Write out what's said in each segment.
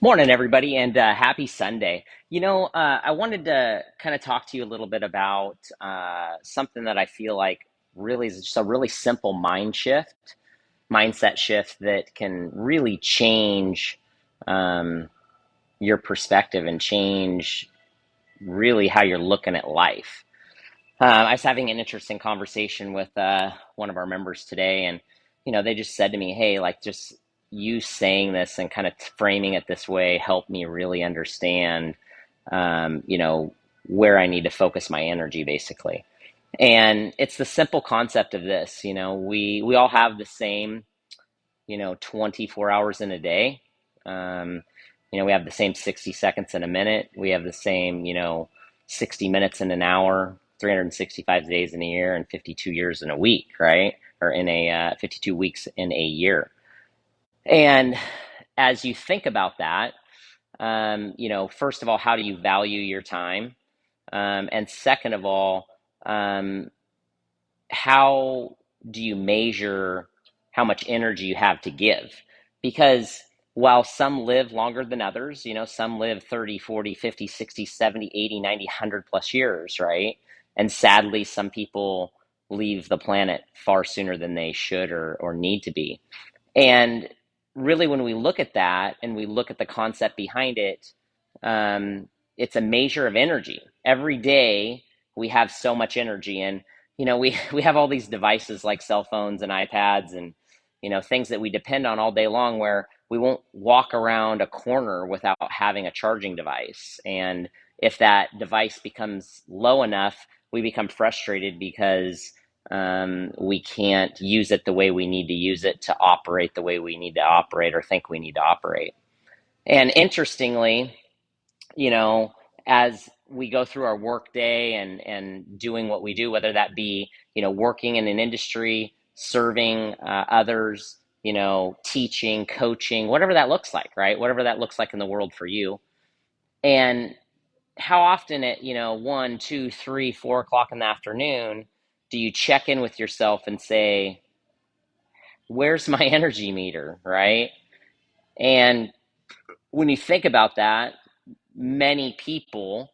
Morning, everybody, and happy Sunday. I wanted to kind of talk to you a little bit about something that I feel like really is just a really simple mindset shift that can really change um, your perspective and change really how you're looking at life. I was having an interesting conversation with one of our members today, and they just said to me, "Hey, like just you saying this and kind of framing it this way helped me really understand, um, you know, where I need to focus my energy, basically." And it's the simple concept of this. We all have the same, 24 hours in a day. Um, we have the same 60 seconds in a minute. We have the same, 60 minutes in an hour, 365 days in a year, and 52 years in a week, right? Or in 52 weeks in a year. And as you think about that, first of all, how do you value your time? And second of all, um, how do you measure how much energy you have to give? Because while some live longer than others, some live 30, 40, 50, 60, 70, 80, 90, 100 plus years, right? And sadly, some people leave the planet far sooner than they should or need to be. And really, when we look at that and we look at the concept behind it, um, it's a measure of energy. Every day we have so much energy, and we have all these devices like cell phones and iPads and things that we depend on all day long, where we won't walk around a corner without having a charging device. And if that device becomes low enough, we become frustrated because we can't use it the way we need to use it to operate the way we need to operate or think we need to operate. And interestingly, you know, as we go through our work day and doing what we do, whether that be, working in an industry, serving others, teaching, coaching, whatever that looks like, right? Whatever that looks like in the world for you. And how often at, 1, 2, 3, 4 o'clock in the afternoon do you check in with yourself and say, where's my energy meter, right? And when you think about that, many people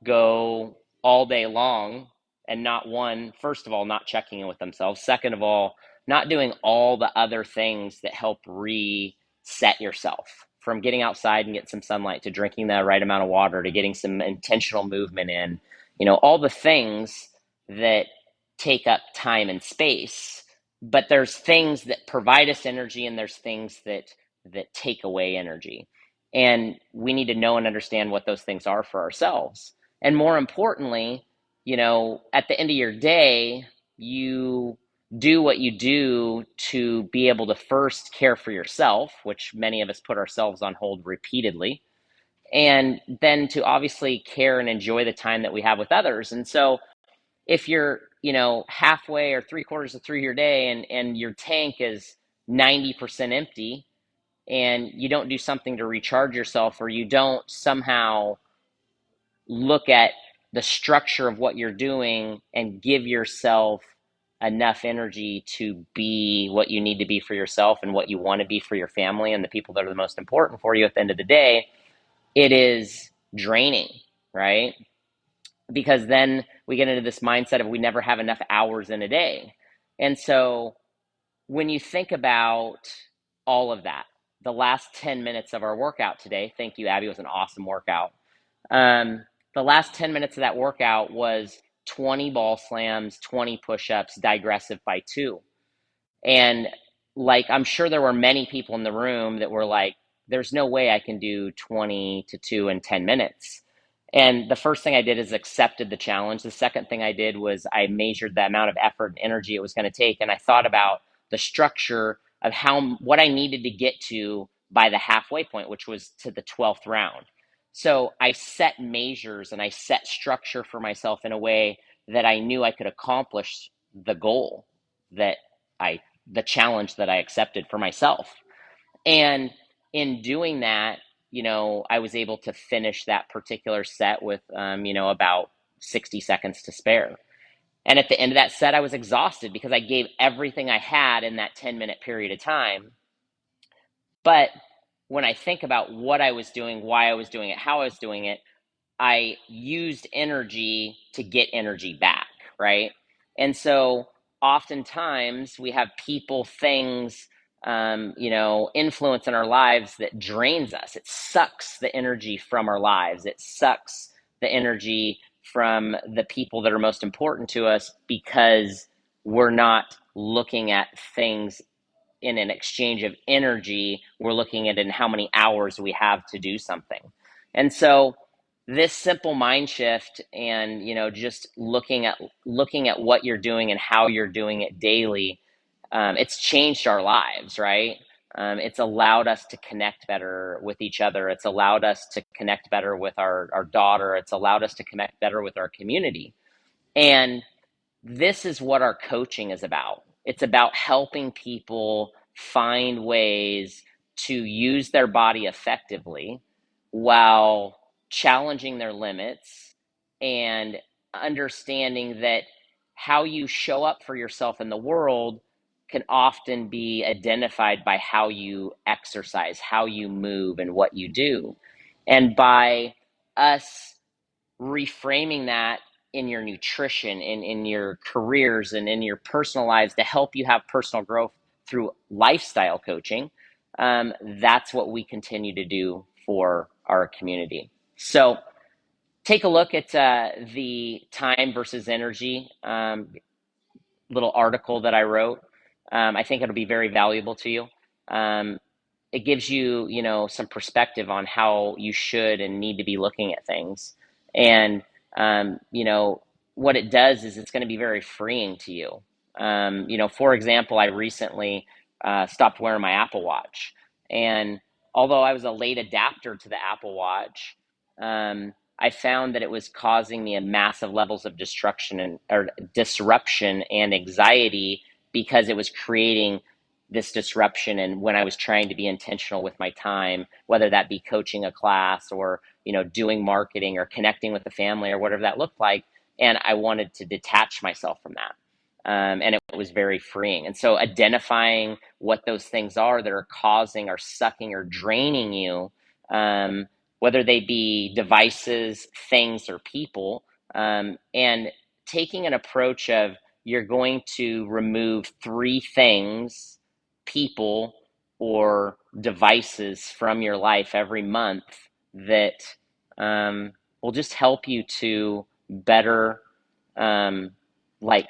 go all day long and not one, first of all, not checking in with themselves. Second of all, not doing all the other things that help reset yourself, from getting outside and get some sunlight to drinking the right amount of water to getting some intentional movement in, all the things that take up time and space. But there's things that provide us energy and there's things that take away energy. And we need to know and understand what those things are for ourselves. And more importantly, at the end of your day, you do what you do to be able to first care for yourself, which many of us put ourselves on hold repeatedly, and then to obviously care and enjoy the time that we have with others. And so if you're, halfway or three quarters of through your day and your tank is 90% empty and you don't do something to recharge yourself, or you don't somehow look at the structure of what you're doing and give yourself enough energy to be what you need to be for yourself and what you want to be for your family and the people that are the most important for you at the end of the day, it is draining, right? Because then we get into this mindset of we never have enough hours in a day. And so when you think about all of that, the last 10 minutes of our workout today, thank you, Abby, it was an awesome workout. Um, the last 10 minutes of that workout was 20 ball slams, 20 push ups, digressive by two. And like, I'm sure there were many people in the room that were like, there's no way I can do 20 to 2 in 10 minutes. And the first thing I did is accepted the challenge. The second thing I did was I measured the amount of effort and energy it was going to take. And I thought about the structure of what I needed to get to by the halfway point, which was to the 12th round. So I set measures and I set structure for myself in a way that I knew I could accomplish the goal that I the challenge that I accepted for myself. And in doing that, I was able to finish that particular set with, about 60 seconds to spare. And at the end of that set, I was exhausted because I gave everything I had in that 10-minute period of time. But when I think about what I was doing, why I was doing it, how I was doing it, I used energy to get energy back, right? And so oftentimes we have people, things, influence in our lives that drains us. It sucks the energy from our lives. It sucks the energy from the people that are most important to us because we're not looking at things in an exchange of energy. We're looking at in how many hours we have to do something. And so this simple mind shift and just looking at what you're doing and how you're doing it daily, it's changed our lives, right? It's allowed us to connect better with each other. It's allowed us to connect better with our daughter. It's allowed us to connect better with our community. And this is what our coaching is about. It's about helping people find ways to use their body effectively while challenging their limits and understanding that how you show up for yourself in the world can often be identified by how you exercise, how you move, and what you do. And by us reframing that in your nutrition, in your careers, and in your personal lives to help you have personal growth through lifestyle coaching, that's what we continue to do for our community. So take a look at the time versus energy little article that I wrote. I think it'll be very valuable to you. Um, it gives you, some perspective on how you should and need to be looking at things. And, what it does is it's going to be very freeing to you. For example, I recently stopped wearing my Apple Watch. And although I was a late adapter to the Apple Watch, I found that it was causing me a massive levels of destruction and or disruption and anxiety because it was creating this disruption. And when I was trying to be intentional with my time, whether that be coaching a class or doing marketing or connecting with the family or whatever that looked like, and I wanted to detach myself from that. And it was very freeing. And so identifying what those things are that are causing or sucking or draining you, whether they be devices, things, or people, and taking an approach of you're going to remove three things, people, or devices from your life every month that will just help you to better um, like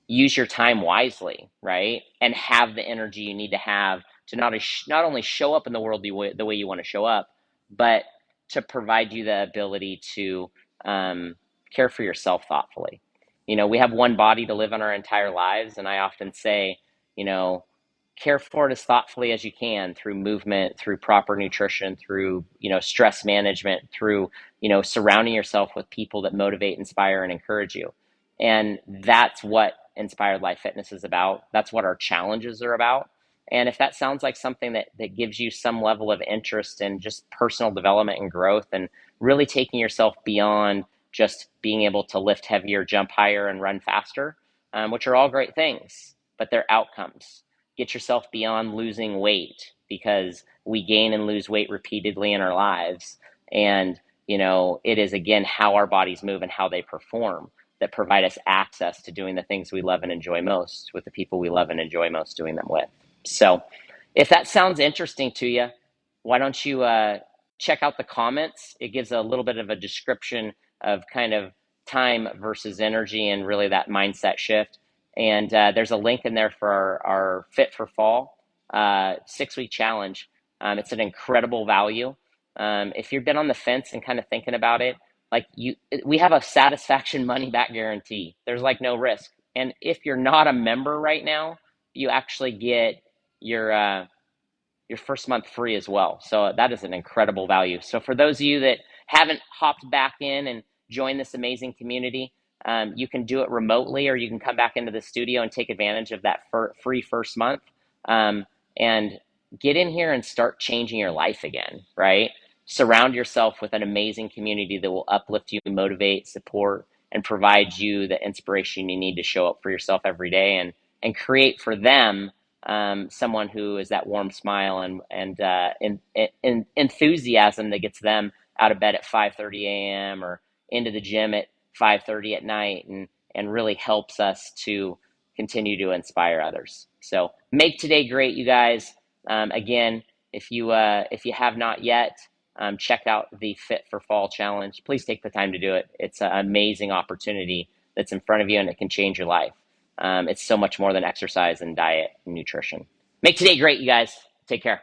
use your time wisely, right? And have the energy you need to have to not only show up in the world the way you want to show up, but to provide you the ability to care for yourself thoughtfully. We have one body to live in our entire lives, and I often say, you know, care for it as thoughtfully as you can through movement, through proper nutrition, through stress management, through surrounding yourself with people that motivate, inspire, and encourage you. And that's what Inspired Life Fitness is about. That's what our challenges are about. And if that sounds like something that gives you some level of interest in just personal development and growth and really taking yourself beyond just being able to lift heavier, jump higher, and run faster, which are all great things, but they're outcomes. Get yourself beyond losing weight because we gain and lose weight repeatedly in our lives. And, it is, again, how our bodies move and how they perform that provide us access to doing the things we love and enjoy most with the people we love and enjoy most doing them with. So if that sounds interesting to you, why don't you check out the comments? It gives a little bit of a description of kind of time versus energy and really that mindset shift. And there's a link in there for our Fit for Fall 6-week challenge. It's an incredible value. If you've been on the fence and kind of thinking about it, we have a satisfaction money back guarantee. There's no risk. And if you're not a member right now, you actually get your first month free as well. So that is an incredible value. So for those of you that haven't hopped back in and joined this amazing community, you can do it remotely, or you can come back into the studio and take advantage of that free first month, and get in here and start changing your life again, right? Surround yourself with an amazing community that will uplift you, motivate, support, and provide you the inspiration you need to show up for yourself every day and create for them someone who is that warm smile and enthusiasm that gets them out of bed at 5:30 a.m. or into the gym at 5:30 at night, and really helps us to continue to inspire others. So make today great, you guys. Again, if you have not yet, check out the Fit for Fall challenge. Please take the time to do it. It's an amazing opportunity that's in front of you, and it can change your life. It's so much more than exercise and diet and nutrition. Make today great, you guys. Take care.